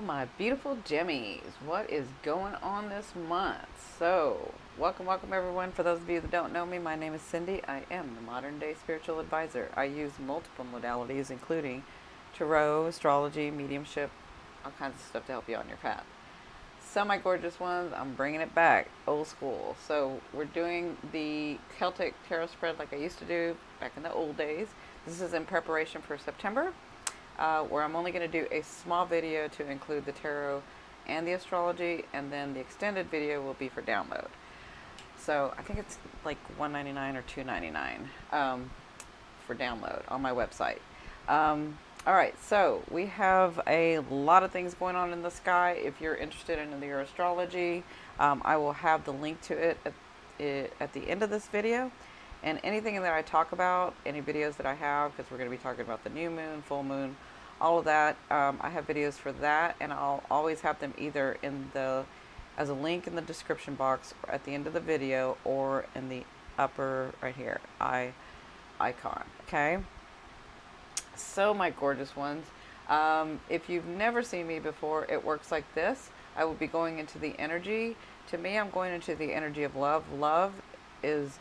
my beautiful Gemmies. What is going on this month? So, welcome everyone. For those of you that don't know me, my name is Cindy. I am the modern day spiritual advisor. I use multiple modalities, including tarot, astrology, mediumship, all kinds of stuff to help you on your path. So, my gorgeous ones, I'm bringing it back, old school. So, we're doing the Celtic tarot spread like I used to do back in the old days. This is in preparation for September. Where I'm only going to do a small video to include the tarot and the astrology, and then the extended video will be for download. So I think it's like $1.99 or $2.99 for download on my website. All right, so we have a lot of things going on in the sky. If you're interested in your astrology, I will have the link to it at the end of this video. And anything that I talk about, any videos that I have, because we're going to be talking about the new moon, full moon, all of that, I have videos for that, and I'll always have them either as a link in the description box at the end of the video, or in the upper right here, icon, okay? So my gorgeous ones, if you've never seen me before, it works like this. I will be going into the energy. To me, I'm going into the energy of love. Love is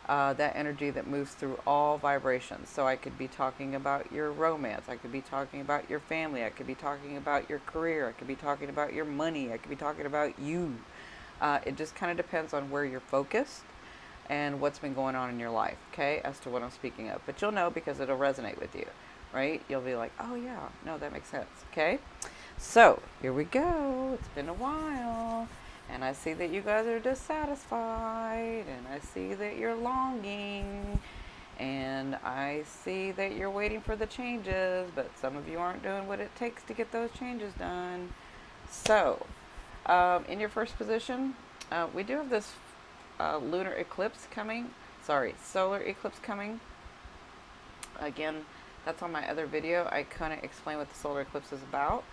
that energy that moves through all vibrations. So I could be talking about your romance, I could be talking about your family, I could be talking about your career, I could be talking about your money, I could be talking about you. It just kind of depends on where you're focused and what's been going on in your life, okay, as to what I'm speaking of. But you'll know because it'll resonate with you, right? You'll be like, oh yeah, no, that makes sense, okay? So here we go. It's been a while. And I see that you guys are dissatisfied, and I see that you're longing, and I see that you're waiting for the changes, but some of you aren't doing what it takes to get those changes done. So, in your first position, we do have this lunar eclipse coming, solar eclipse coming. Again, that's on my other video. I kind of explain what the solar eclipse is about.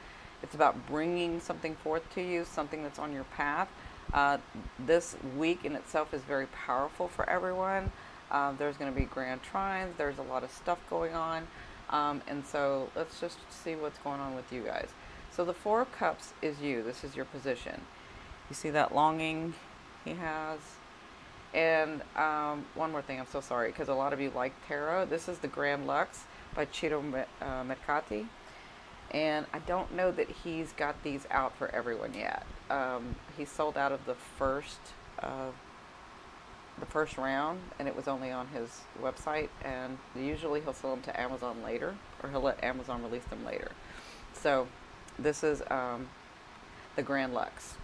It's about bringing something forth to you, something that's on your path. This week in itself is very powerful for everyone. There's going to be grand trines. There's a lot of stuff going on. And so let's just see what's going on with you guys. So the Four of Cups is you. This is your position. You see that longing he has? And one more thing, I'm so sorry, because a lot of you like tarot. This is the Grand Lux by Ciro Mercati. And I don't know that he's got these out for everyone yet. He sold out of the first round, and it was only on his website. And usually he'll sell them to Amazon later, or he'll let Amazon release them later. So this is the Grand Lux.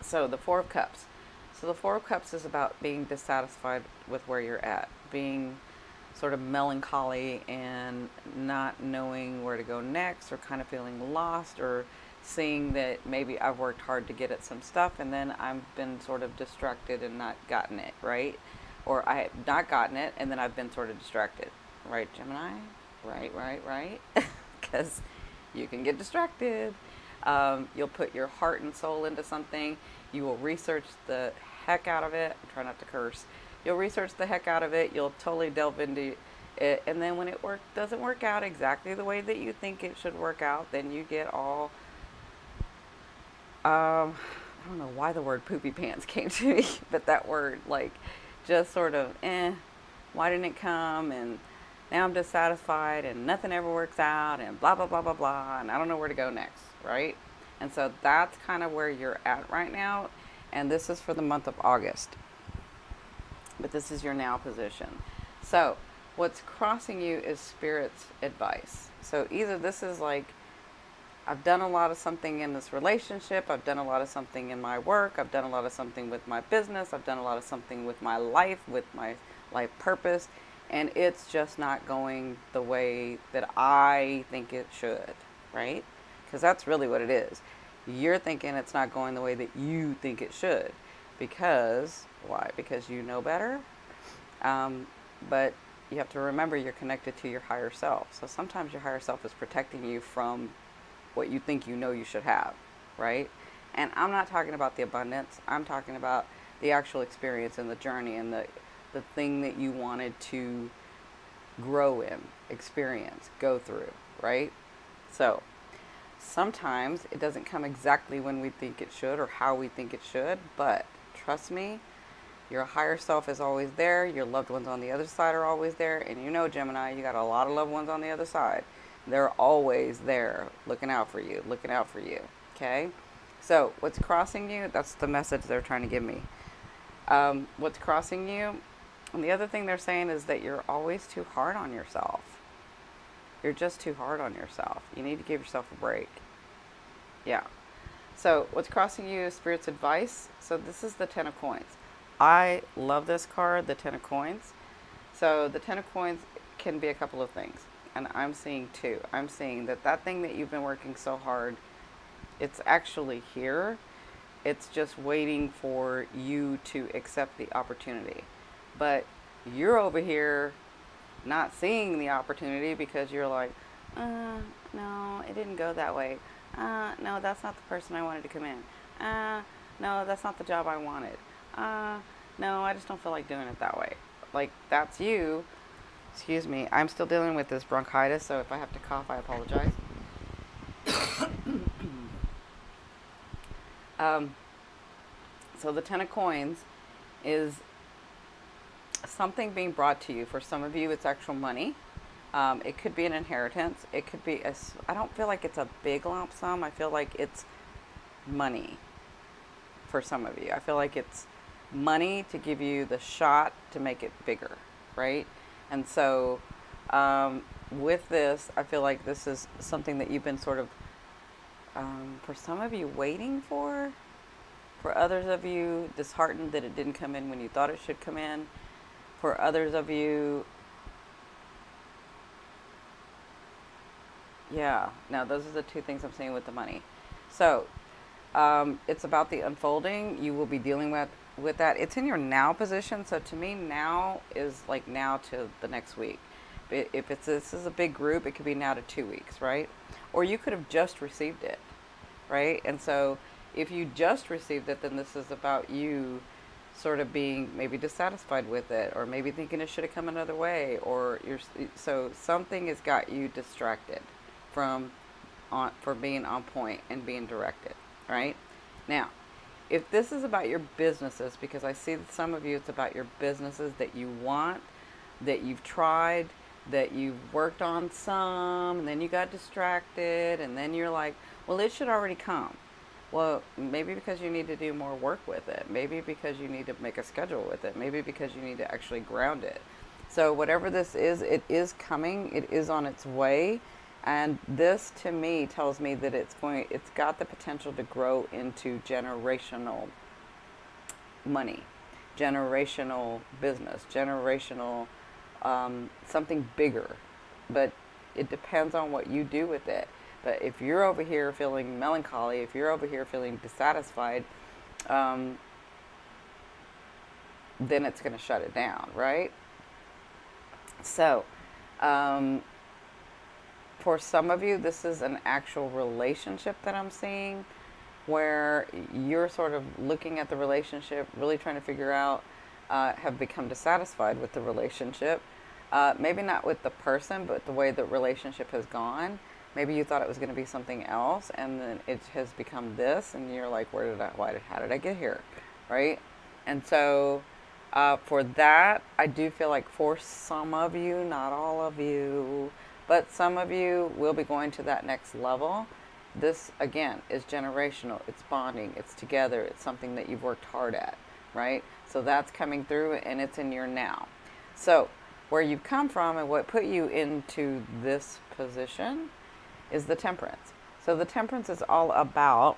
So the Four of Cups. So the Four of Cups is about being dissatisfied with where you're at, being sort of melancholy and not knowing where to go next, or kind of feeling lost, or seeing that maybe I've worked hard to get at some stuff and then I've been sort of distracted and not gotten it, right? Or I have not gotten it and then I've been sort of distracted, right, Gemini? Right. Because you can get distracted. You'll put your heart and soul into something. You will research the heck out of it. Try not to curse. You'll research the heck out of it. You'll totally delve into it. And then when it doesn't work out exactly the way that you think it should work out, then you get all, I don't know why the word poopy pants came to me, but that word, like, just sort of, why didn't it come? And now I'm dissatisfied and nothing ever works out and blah, blah, blah, blah, blah. And I don't know where to go next, right? And so that's kind of where you're at right now. And this is for the month of August. But this is your now position. So what's crossing you is Spirit's advice. So either this is like, I've done a lot of something in this relationship, I've done a lot of something in my work, I've done a lot of something with my business, I've done a lot of something with my life life purpose, and it's just not going the way that I think it should, right? Because that's really what it is. You're thinking it's not going the way that you think it should. Because, why? Because you know better. But you have to remember you're connected to your higher self. So sometimes your higher self is protecting you from what you think you know you should have, right? And I'm not talking about the abundance. I'm talking about the actual experience and the journey and the thing that you wanted to grow in, experience, go through, right? So Sometimes it doesn't come exactly when we think it should or how we think it should, but trust me, your higher self is always there. Your loved ones on the other side are always there. And you know, Gemini, you got a lot of loved ones on the other side. They're always there looking out for you, looking out for you. Okay? So, what's crossing you? That's the message they're trying to give me. What's crossing you? And the other thing they're saying is that you're always too hard on yourself. You're just too hard on yourself. You need to give yourself a break. Yeah. So, what's crossing you is Spirit's advice. So, this is the Ten of Coins. I love this card, the Ten of Coins. So, the Ten of Coins can be a couple of things. And I'm seeing two. I'm seeing that thing that you've been working so hard, it's actually here. It's just waiting for you to accept the opportunity. But you're over here not seeing the opportunity because you're like, no, it didn't go that way. No, that's not the person I wanted to come in. No, that's not the job I wanted. No, I just don't feel like doing it that way. Like, that's you. Excuse me. I'm still dealing with this bronchitis, so if I have to cough, I apologize. So the Ten of Coins is something being brought to you. For some of you, it's actual money. It could be an inheritance. It could be I don't feel like it's a big lump sum. I feel like it's money for some of you. I feel like it's money to give you the shot to make it bigger, right? And so with this, I feel like this is something that you've been sort of, for some of you, waiting for. For others of you, disheartened that it didn't come in when you thought it should come in. For others of you, yeah, now those are the two things I'm seeing with the money. So, it's about the unfolding. You will be dealing with that. It's in your now position. So to me, now is like now to the next week. If this is a big group, it could be now to 2 weeks, right? Or you could have just received it, right? And so if you just received it, then this is about you sort of being maybe dissatisfied with it, or maybe thinking it should have come another way, or so something has got you distracted from being on point and being directed, right? Now, if this is about your businesses, because I see that some of you, it's about your businesses that you want, that you've tried, that you've worked on some, and then you got distracted, and then you're like, well, it should already come. Well, maybe because you need to do more work with it. Maybe because you need to make a schedule with it. Maybe because you need to actually ground it. So whatever this is, it is coming. It is on its way. And this, to me, tells me that it's got the potential to grow into generational money, generational business, generational something bigger. But it depends on what you do with it. But if you're over here feeling melancholy, if you're over here feeling dissatisfied, then it's going to shut it down, right? So, for some of you, this is an actual relationship that I'm seeing, where you're sort of looking at the relationship, really trying to figure out, have become dissatisfied with the relationship. Maybe not with the person, but the way the relationship has gone. Maybe you thought it was going to be something else, and then it has become this, and you're like, how did I get here, right? And so, for that, I do feel like for some of you, not all of you, but some of you will be going to that next level. This, again, is generational. It's bonding. It's together. It's something that you've worked hard at, right? So that's coming through, and it's in your now. So, where you've come from and what put you into this position is the Temperance. So the Temperance is all about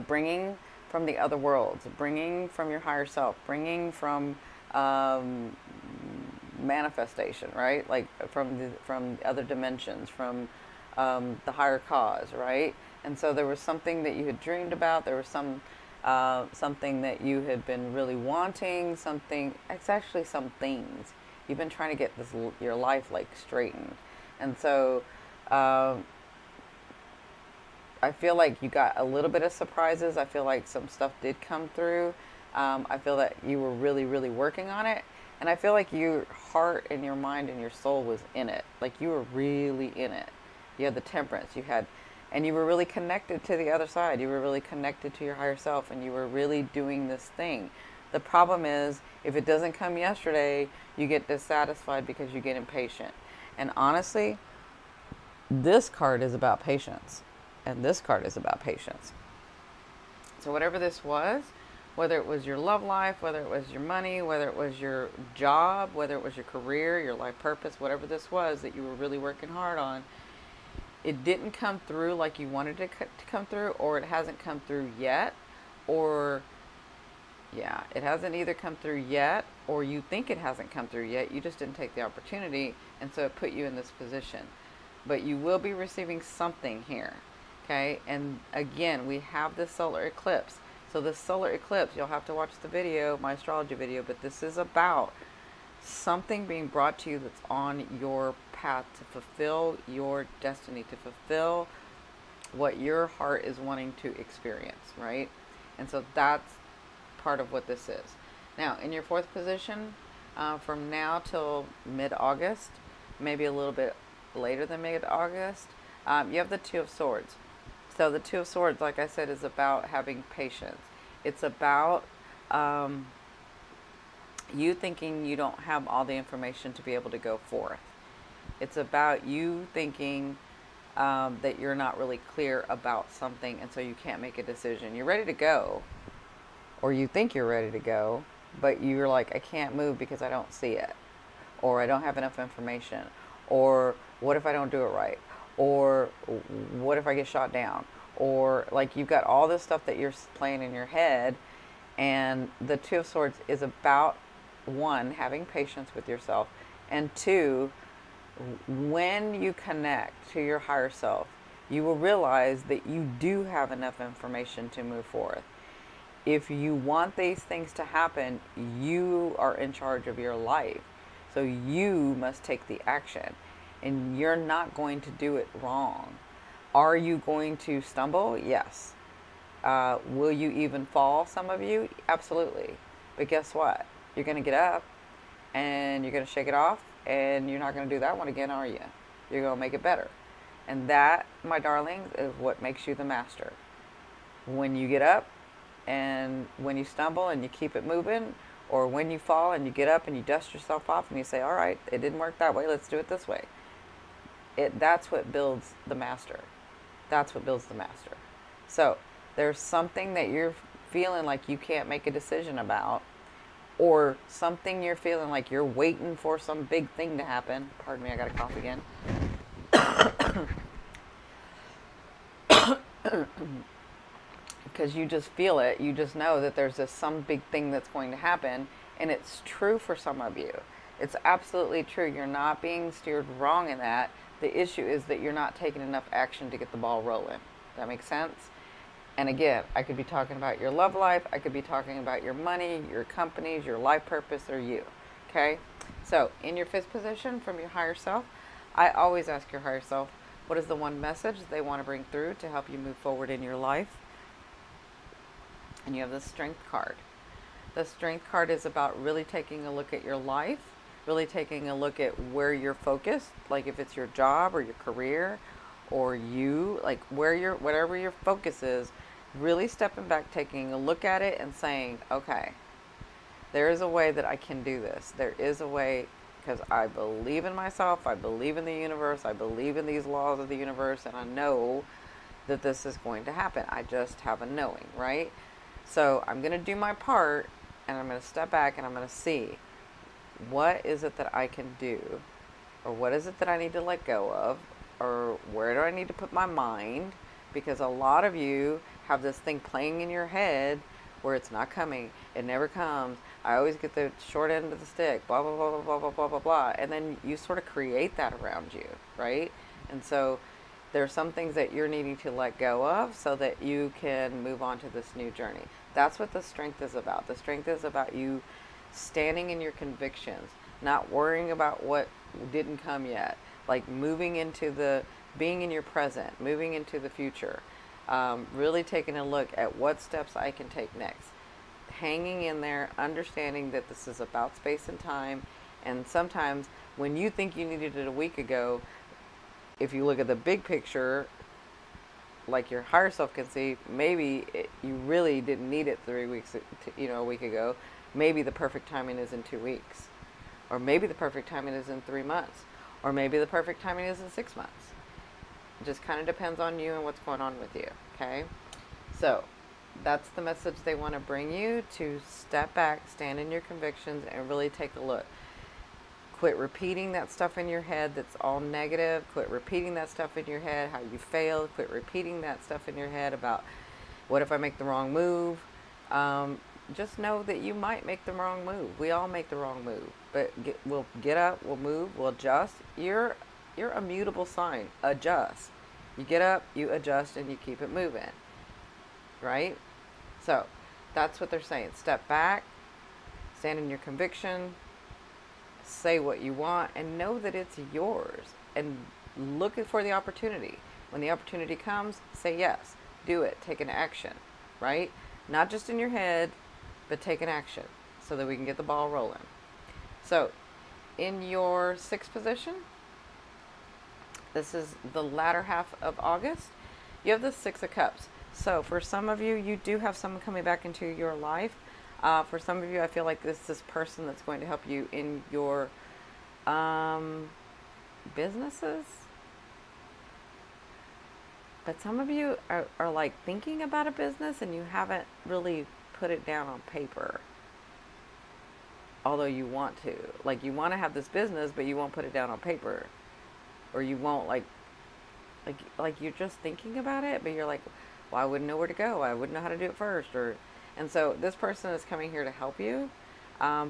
bringing from the other worlds, bringing from your higher self, bringing from manifestation, right? Like from other dimensions, from the higher cause, right? And so there was something that you had dreamed about. There was something that you had been really wanting. It's actually some things you've been trying to get your life like straightened. And so I feel like you got a little bit of surprises. I feel like some stuff did come through. I feel that you were really, really working on it. And I feel like your heart and your mind and your soul was in it. Like you were really in it. You had the Temperance. You had, and you were really connected to the other side. You were really connected to your higher self, and you were really doing this thing. The problem is, if it doesn't come yesterday, you get dissatisfied because you get impatient. And honestly, this card is about patience, and this card is about patience. So whatever this was, whether it was your love life, whether it was your money, whether it was your job, whether it was your career, your life purpose, whatever this was that you were really working hard on, it didn't come through like you wanted it to come through, or it hasn't come through yet, or yeah, it hasn't either come through yet, or you think it hasn't come through yet. You just didn't take the opportunity, and so it put you in this position. But you will be receiving something here, okay? And again, we have this solar eclipse. So the solar eclipse, you'll have to watch the video, my astrology video, but this is about something being brought to you that's on your path to fulfill your destiny, to fulfill what your heart is wanting to experience, right? And so that's part of what this is. Now, in your fourth position, from now till mid-August, maybe a little bit later than mid-August, you have the Two of Swords. So the Two of Swords, like I said, is about having patience. It's about you thinking you don't have all the information to be able to go forth. It's about you thinking that you're not really clear about something, and so you can't make a decision. You're ready to go, or you think you're ready to go, but you're like, I can't move because I don't see it, or I don't have enough information, or what if I don't do it right, or what if I get shot down, or like you've got all this stuff that you're playing in your head. And the Two of Swords is about, one, having patience with yourself, and two, when you connect to your higher self, you will realize that you do have enough information to move forth. If you want these things to happen, you are in charge of your life. So you must take the action, and you're not going to do it wrong. Are you going to stumble? Yes. Will you even fall, some of you? Absolutely. But guess what? You're going to get up, and you're going to shake it off, and you're not going to do that one again, are you? You're going to make it better. And that, my darlings, is what makes you the master. When you get up, and when you stumble and you keep it moving, or when you fall and you get up and you dust yourself off and you say, all right, it didn't work that way, let's do it this way. That's what builds the master. That's what builds the master. So there's something that you're feeling like you can't make a decision about, or something you're feeling like you're waiting for some big thing to happen. Pardon me, I got a cough again. Because you just feel it. You just know that there's some big thing that's going to happen, and it's true for some of you. It's absolutely true. You're not being steered wrong in that. The issue is that you're not taking enough action to get the ball rolling. That makes sense? And again, I could be talking about your love life. I could be talking about your money, your companies, your life purpose, or you. Okay? So, in your fifth position from your higher self, I always ask your higher self, what is the one message they want to bring through to help you move forward in your life? And you have the Strength card. The Strength card is about really taking a look at your life, really taking a look at where you're focused, like if it's your job or your career or you, like whatever your focus is, really stepping back, taking a look at it and saying, okay, there is a way that I can do this. There is a way, because I believe in myself, I believe in the universe, I believe in these laws of the universe, and I know that this is going to happen. I just have a knowing, right? So I'm going to do my part, and I'm going to step back and I'm going to see, what is it that I can do, or what is it that I need to let go of, or where do I need to put my mind? Because a lot of you have this thing playing in your head where it's not coming, it never comes, I always get the short end of the stick, blah, blah, blah, blah, blah, blah, blah, blah, blah. And then you sort of create that around you, right? And so there are some things that you're needing to let go of so that you can move on to this new journey. That's what the Strength is about. The Strength is about you standing in your convictions, not worrying about what didn't come yet, like moving into the, being in your present, moving into the future, really taking a look at what steps I can take next. Hanging in there, understanding that this is about space and time, and sometimes when you think you needed it a week ago, if you look at the big picture, like your higher self can see, maybe you really didn't need it 3 weeks, a week ago. Maybe the perfect timing is in 2 weeks, or maybe the perfect timing is in 3 months, or maybe the perfect timing is in 6 months. It just kind of depends on you and what's going on with you. Okay, so that's the message they want to bring you, to step back, stand in your convictions, and really take a look. Quit repeating that stuff in your head that's all negative. Quit repeating that stuff in your head, how you failed. Quit repeating that stuff in your head about, what if I make the wrong move? Just know that you might make the wrong move. We all make the wrong move. But we'll get up, we'll move, we'll adjust. You're a mutable sign. Adjust. You get up, you adjust, and you keep it moving. Right? So, that's what they're saying. Step back, stand in your conviction, say what you want, and know that it's yours. And look for the opportunity. When the opportunity comes, say yes. Do it. Take an action. Right? Not just in your head, but take an action so that we can get the ball rolling. So, in your 6th position, this is the latter half of August, you have the 6 of Cups. So, for some of you, you do have someone coming back into your life. For some of you, I feel like this person that's going to help you in your businesses. But some of you are like thinking about a business and you haven't really put it down on paper. Although you want to. Like, you want to have this business, but you won't put it down on paper. Or you won't like you're just thinking about it, but you're like, well, I wouldn't know where to go. I wouldn't know how to do it first. And so this person is coming here to help you.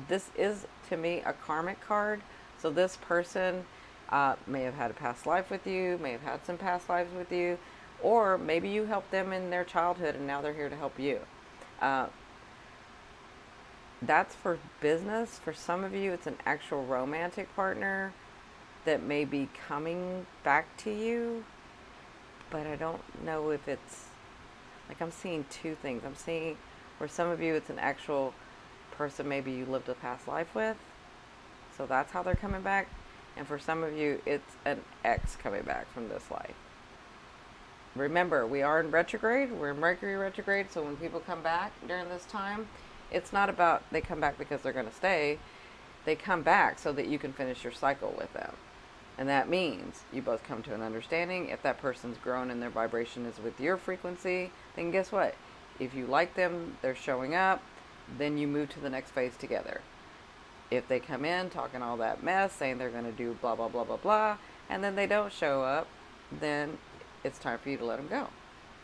This is, to me, a karmic card. So this person may have had a past life with you, may have had some past lives with you, or maybe you helped them in their childhood and now they're here to help you. That's for business. For some of you, it's an actual romantic partner that may be coming back to you, but I don't know if it's, like, I'm seeing 2 things. I'm seeing, for some of you, it's an actual person maybe you lived a past life with, so that's how they're coming back. And for some of you, it's an ex coming back from this life. Remember, we are in retrograde. We're in Mercury retrograde, so when people come back during this time, it's not about they come back because they're going to stay. They come back so that you can finish your cycle with them. And that means you both come to an understanding. If that person's grown and their vibration is with your frequency, then guess what? If you like them, they're showing up, then you move to the next phase together. If they come in talking all that mess, saying they're going to do blah, blah, blah, blah, blah, and then they don't show up, then it's time for you to let them go,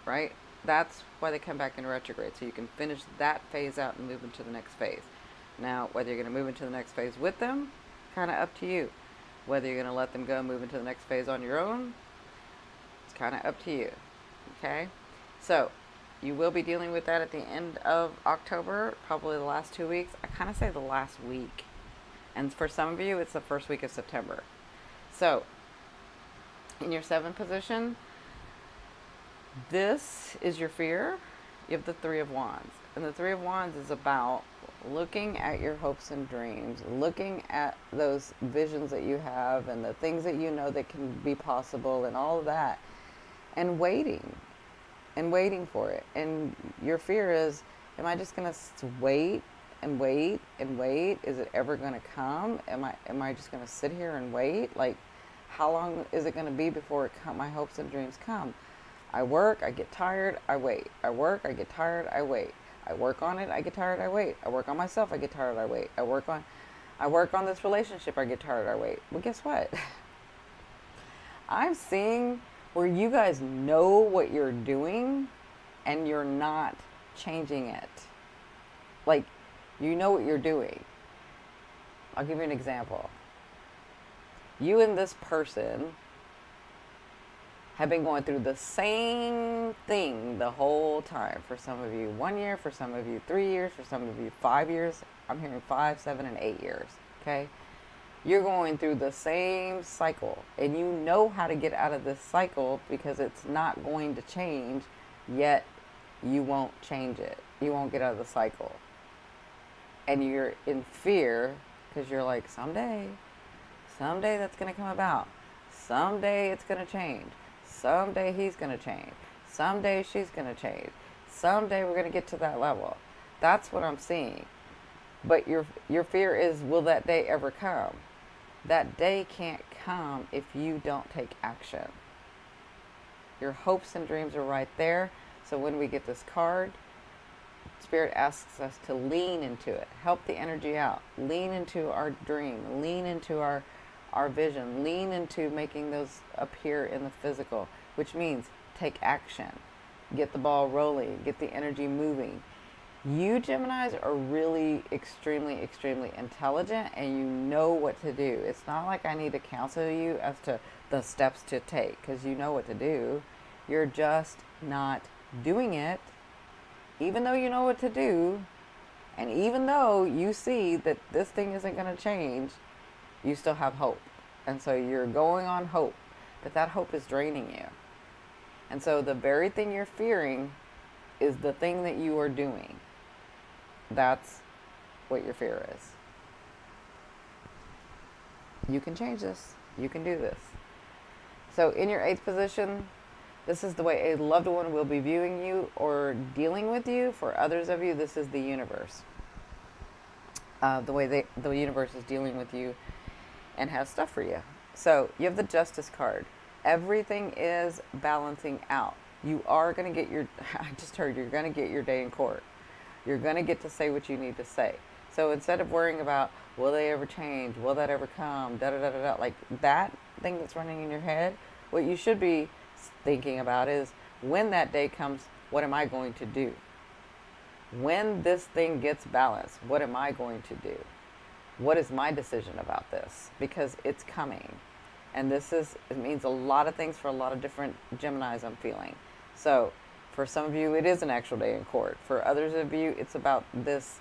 right? That's why they come back in retrograde, so you can finish that phase out and move into the next phase. Now, whether you're going to move into the next phase with them, kind of up to you. Whether you're going to let them go and move into the next phase on your own, it's kind of up to you, okay? So, you will be dealing with that at the end of October, probably the last 2 weeks. I kind of say the last week. And for some of you, it's the first week of September. So, in your 7th position, this is your fear. You have the 3 of Wands. And the 3 of Wands is about looking at your hopes and dreams, looking at those visions that you have and the things that you know that can be possible and all of that, and waiting for it. And your fear is, am I just going to wait and wait and wait? Is it ever going to come? Am I just going to sit here and wait? Like, how long is it going to be before my hopes and dreams come? I work, I get tired, I wait. I work, I get tired, I wait. I work on it, I get tired, I wait. I work on myself, I get tired, I wait. I work on this relationship, I get tired, I wait. Well, guess what? I'm seeing where you guys know what you're doing and you're not changing it. Like, you know what you're doing. I'll give you an example. You and this person have been going through the same thing the whole time. For some of you 1 year, for some of you 3 years, for some of you 5 years. I'm hearing 5, 7, and 8 years, okay? You're going through the same cycle, and you know how to get out of this cycle because it's not going to change, yet you won't change it. You won't get out of the cycle. And you're in fear because you're like, someday that's going to come about. Someday it's going to change. Someday he's going to change. Someday she's going to change. Someday we're going to get to that level. That's what I'm seeing. But your fear is, will that day ever come? That day can't come if you don't take action. Your hopes and dreams are right there. So when we get this card, Spirit asks us to lean into it. Help the energy out. Lean into our dream. Lean into our vision. Lean into making those appear in the physical, which means take action. Get the ball rolling. Get the energy moving. You Geminis are really extremely, extremely intelligent, and you know what to do. It's not like I need to counsel you as to the steps to take, because you know what to do. You're just not doing it, even though you know what to do, and even though you see that this thing isn't going to change, you still have hope. And so you're going on hope, but that hope is draining you. And so the very thing you're fearing is the thing that you are doing. That's what your fear is. You can change this. You can do this. So in your 8th position, this is the way a loved one will be viewing you or dealing with you. For others of you, this is the universe. The way the universe is dealing with you and has stuff for you. So you have the Justice card. Everything is balancing out. You are going to get your, I just heard, you're going to get your day in court. You're going to get to say what you need to say. So instead of worrying about, will they ever change? Will that ever come? Da da da da da. Like that thing that's running in your head, what you should be thinking about is, when that day comes, what am I going to do? When this thing gets balanced, what am I going to do? What is my decision about this? Because it's coming. And it means a lot of things for a lot of different Geminis, I'm feeling. So for some of you, it is an actual day in court. For others of you, it's about this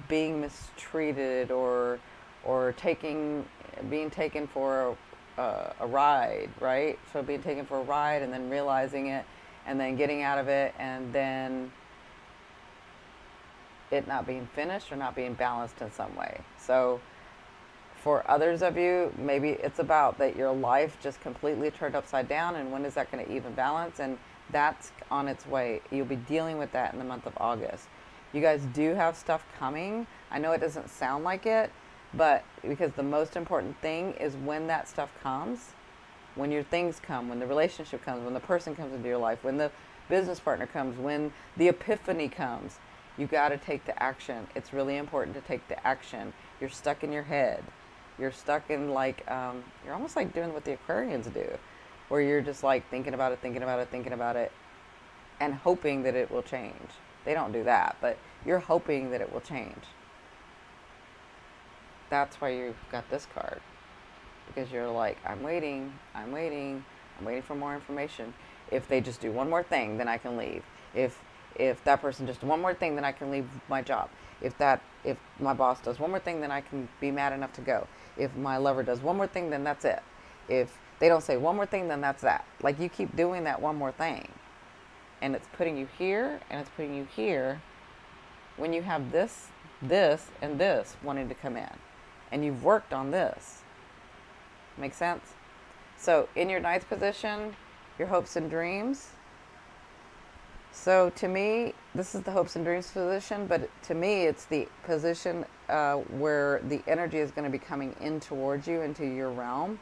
being mistreated or being taken for a ride, right? So being taken for a ride and then realizing it and then getting out of it and then it not being finished or not being balanced in some way. So for others of you, maybe it's about that your life just completely turned upside down, and when is that going to even balance? And that's on its way. You'll be dealing with that in the month of August. You guys do have stuff coming. I know it doesn't sound like it, but because the most important thing is when that stuff comes, when your things come, when the relationship comes, when the person comes into your life, when the business partner comes, when the epiphany comes, you got to take the action. It's really important to take the action. You're stuck in your head. You're stuck in you're almost like doing what the Aquarians do, where you're just like thinking about it, and hoping that it will change. They don't do that, but you're hoping that it will change. That's why you've got this card. Because you're like, I'm waiting for more information. If they just do one more thing, then I can leave. If that person just do one more thing, then I can leave my job. If my boss does one more thing, then I can be mad enough to go. If my lover does one more thing, then that's it. If they don't say one more thing, then that's that. Like, you keep doing that one more thing. And it's putting you here, and it's putting you here, when you have this, and this wanting to come in. And you've worked on this. Make sense? So, in your 9th position, your hopes and dreams. So, to me, this is the hopes and dreams position, but to me, it's the position where the energy is going to be coming in towards you, into your realm.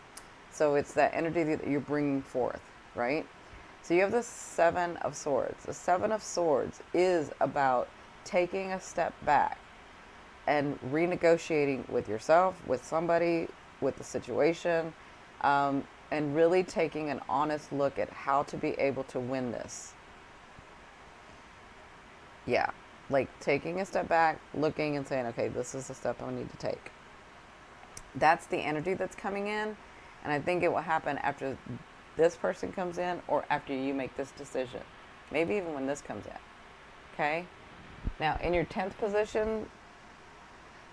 So, it's that energy that you're bringing forth, right? So, you have the 7 of Swords. The 7 of Swords is about taking a step back and renegotiating with yourself, with somebody, with the situation, and really taking an honest look at how to be able to win this. Yeah, like taking a step back, looking and saying, okay, this is the step I need to take. That's the energy that's coming in, and I think it will happen after this person comes in or after you make this decision. Maybe even when this comes in, okay? Now, in your 10th position,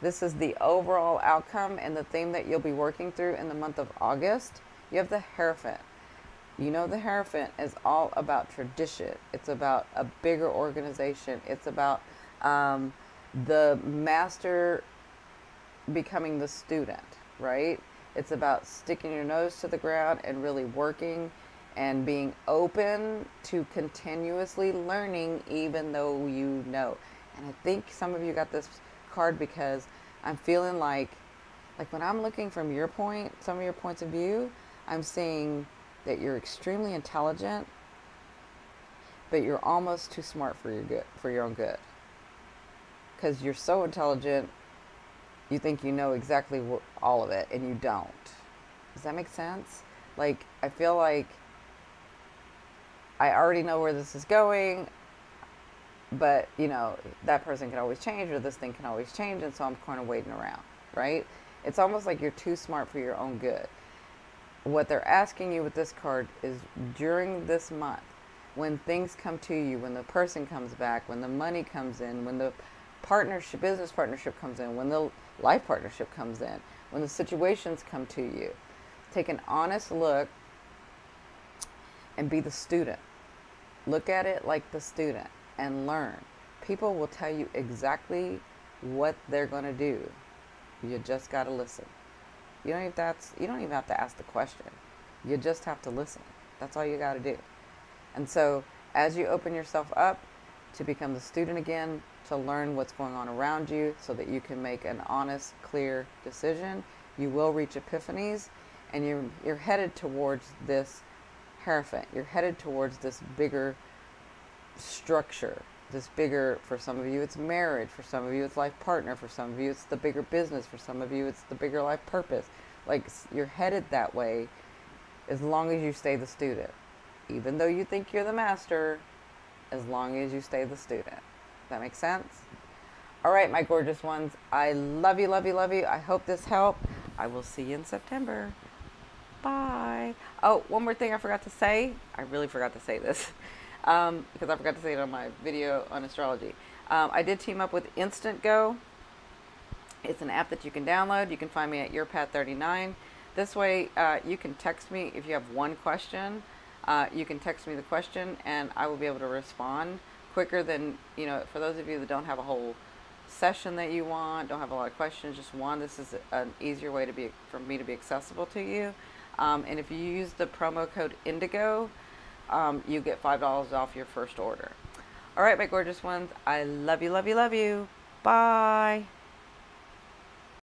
this is the overall outcome and the theme that you'll be working through in the month of August. You have the Hierophant. You know, the Hierophant is all about tradition. It's about a bigger organization. It's about the master becoming the student, right? It's about sticking your nose to the ground and really working and being open to continuously learning, even though you know. And I think some of you got this card because I'm feeling like when I'm looking from your point, some of your points of view, I'm seeing that you're extremely intelligent, but you're almost too smart for your good, for your own good. Because you're so intelligent, you think you know exactly all of it, and you don't. Does that make sense? Like, I feel like I already know where this is going, but, you know, that person can always change, or this thing can always change, and so I'm kind of waiting around, right? It's almost like you're too smart for your own good. What they're asking you with this card is during this month, when things come to you, when the person comes back, when the money comes in, when the partnership, business partnership comes in, when the life partnership comes in, when the situations come to you, take an honest look and be the student. Look at it like the student and learn. People will tell you exactly what they're going to do. You just got to listen. You don't even have to ask the question. You just have to listen. That's all you got to do. And so as you open yourself up to become the student again, to learn what's going on around you so that you can make an honest, clear decision, you will reach epiphanies, and you're headed towards this Hierophant. You're headed towards this bigger structure, this bigger, for some of you it's marriage, for some of you it's life partner, for some of you it's the bigger business, for some of you it's the bigger life purpose. Like, you're headed that way as long as you stay the student. Even though you think you're the master, as long as you stay the student. That makes sense? All right, my gorgeous ones. I love you, love you, love you. I hope this helped. I will see you in September. Bye. Oh, one more thing I forgot to say. I really forgot to say this because I forgot to say it on my video on astrology. I did team up with Instant Go. It's an app that you can download. You can find me at YourPath39. This way, you can text me if you have one question. You can text me the question, and I will be able to respond quicker than, you know, for those of you that don't have a whole session that you want, don't have a lot of questions, just one. This is an easier way for me to be accessible to you. And if you use the promo code Indigo, you get $5 off your first order. All right, my gorgeous ones. I love you, love you, love you. Bye.